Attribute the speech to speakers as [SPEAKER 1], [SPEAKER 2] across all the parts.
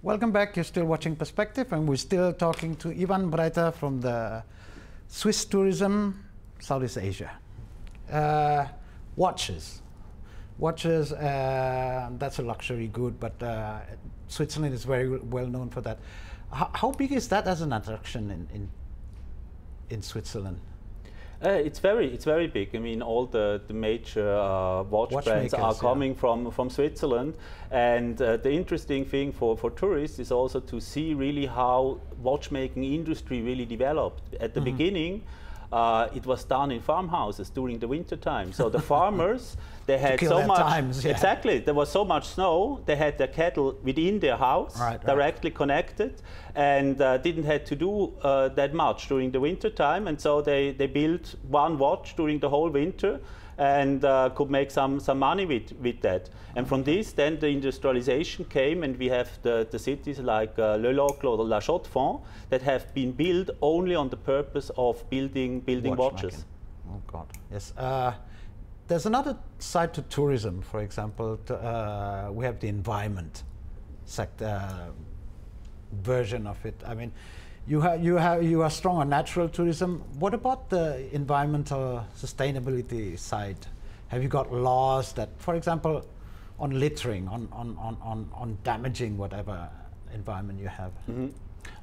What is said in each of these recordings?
[SPEAKER 1] Welcome back. You're still watching Perspective, and we're still talking to Ivan Breiter from the Swiss Tourism, Southeast Asia. Watches. Watches, that's a luxury good, but Switzerland is very well known for that. How big is that as an attraction in Switzerland?
[SPEAKER 2] It's very big. I mean, all the major watch brands are coming from Switzerland, and the interesting thing for tourists is also to see really how watchmaking industry really developed. At the beginning, it was done in farmhouses during the winter time. So the farmers, they had so much, exactly, there was so much snow, they had their cattle within their house, directly connected, and didn't have to do that much during the winter time. And so they built one watch during the whole winter and could make some money with that. And from this, then the industrialization came, and we have the cities like Le Locle or La Chaux-de-Fonds that have been built only on the purpose of building watches.
[SPEAKER 1] Oh God, yes. There's another side to tourism. For example, we have the environment sector version of it. I mean, you are strong on natural tourism. What about the environmental sustainability side? Have you got laws that, for example, on littering, on damaging whatever environment you have?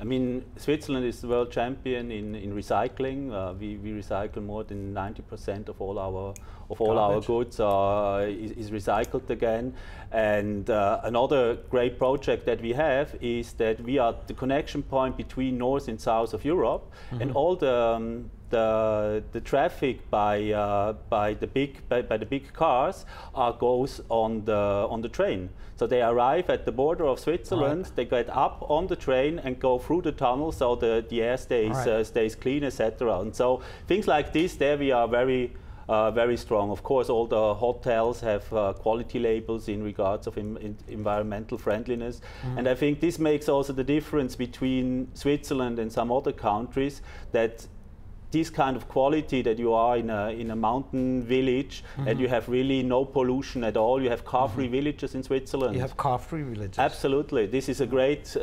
[SPEAKER 2] I mean, Switzerland is the world champion in recycling. We recycle more than 90% of all our goods is recycled again. And another great project that we have is that we are the connection point between North and South of Europe, and all the traffic by the big cars goes on the train. So they arrive at the border of Switzerland, they get up on the train and go through the tunnel, so the air stays clean, etc. And so things like this, there we are very strong. Of course, all the hotels have quality labels in regards of environmental friendliness. And I think this makes also the difference between Switzerland and some other countries, that this kind of quality, that you are in a mountain village and you have really no pollution at all. You have car-free villages in Switzerland.
[SPEAKER 1] You have car-free villages.
[SPEAKER 2] Absolutely. This is a great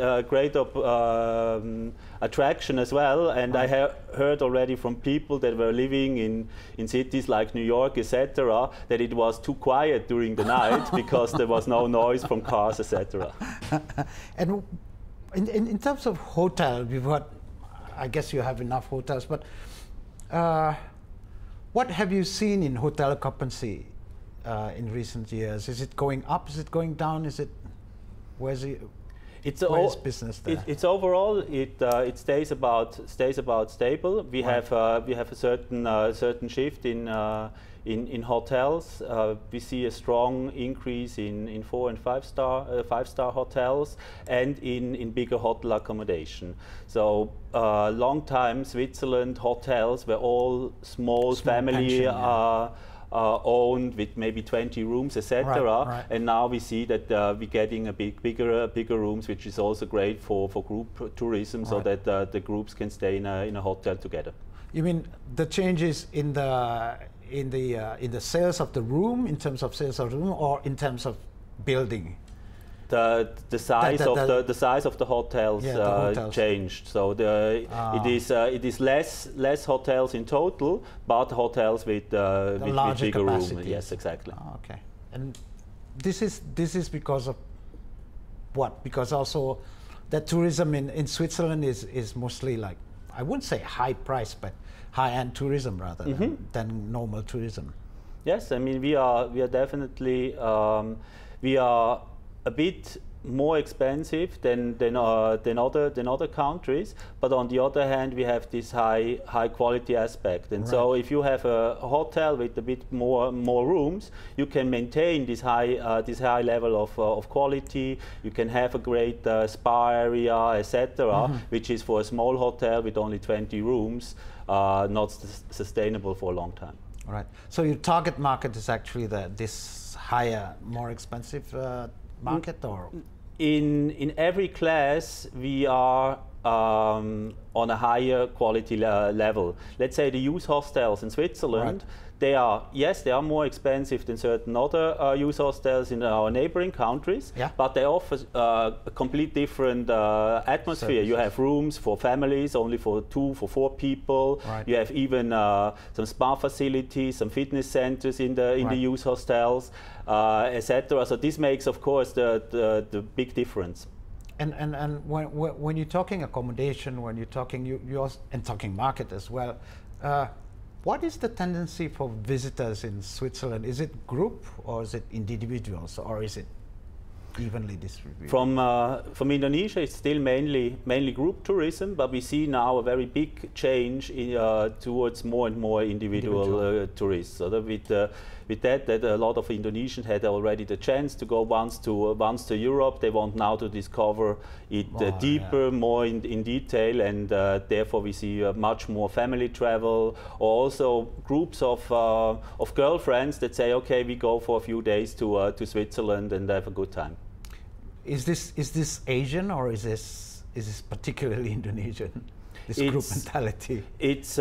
[SPEAKER 2] attraction as well. And I heard already from people that were living in cities like New York, etc., that it was too quiet during the night because there was no noise from cars, etc.
[SPEAKER 1] And in terms of hotel, we've got, I guess you have enough hotels, but what have you seen in hotel occupancy in recent years? Is it going up? Is it going down? Is it where's business there?
[SPEAKER 2] It's overall it stays about stable. We have a certain shift in hotels. We see a strong increase in 4- and 5-star hotels, and in bigger hotel accommodation. So long time Switzerland hotels were all small family owned with maybe 20 rooms, etc. And now we see that we're getting bigger rooms, which is also great for group tourism, so that the groups can stay in a hotel together.
[SPEAKER 1] You mean the changes in the sales of the room, in terms of sales of the room, or in terms of building?
[SPEAKER 2] The size of the hotels changed. So it is less hotels in total, but hotels with bigger rooms. Yes, exactly.
[SPEAKER 1] Oh, okay. And this is because of what? Because also that tourism in Switzerland is mostly, like, I wouldn't say high price, but high-end tourism rather than normal tourism.
[SPEAKER 2] Yes, I mean, we are definitely we are a bit more expensive than other countries, but on the other hand, we have this high quality aspect. And so if you have a hotel with a bit more rooms, you can maintain this high level of quality. You can have a great spa area, etc., which is for a small hotel with only 20 rooms not sustainable for a long time.
[SPEAKER 1] All right. So your target market is actually this higher, more expensive market, or?
[SPEAKER 2] In every class, we are on a higher quality level. Let's say the youth hostels in Switzerland,
[SPEAKER 1] Right.
[SPEAKER 2] they are, yes, they are more expensive than certain other youth hostels in our neighboring countries,
[SPEAKER 1] Yeah.
[SPEAKER 2] but they offer a complete different atmosphere. You have rooms for families, only for 2, for 4 people.
[SPEAKER 1] Right.
[SPEAKER 2] You have even some spa facilities, some fitness centers in the
[SPEAKER 1] Right.
[SPEAKER 2] youth hostels, etc. So this makes, of course, the big difference.
[SPEAKER 1] And when you're talking accommodation, when you're talking and talking market as well, what is the tendency for visitors in Switzerland? Is it group or is it individuals or is it evenly distributed?
[SPEAKER 2] From Indonesia, it's still mainly group tourism, but we see now a very big change towards more and more individual tourists. So that with that a lot of Indonesians had already the chance to go once to Europe. They want now to discover it deeper, more in detail, and therefore we see much more family travel, or also groups of girlfriends that say, okay, we go for a few days to Switzerland and have a good time.
[SPEAKER 1] Is this Asian or is this particularly Indonesian? This group mentality.
[SPEAKER 2] It's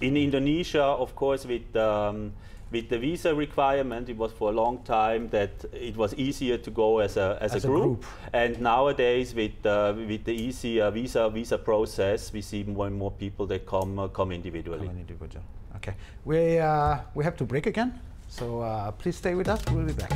[SPEAKER 2] in Indonesia, of course, with the visa requirement, it was for a long time that it was easier to go as a group. And nowadays, with the easy visa process, we see more and more people that come individually.
[SPEAKER 1] Okay, we have to break again. So please stay with us. We'll be back.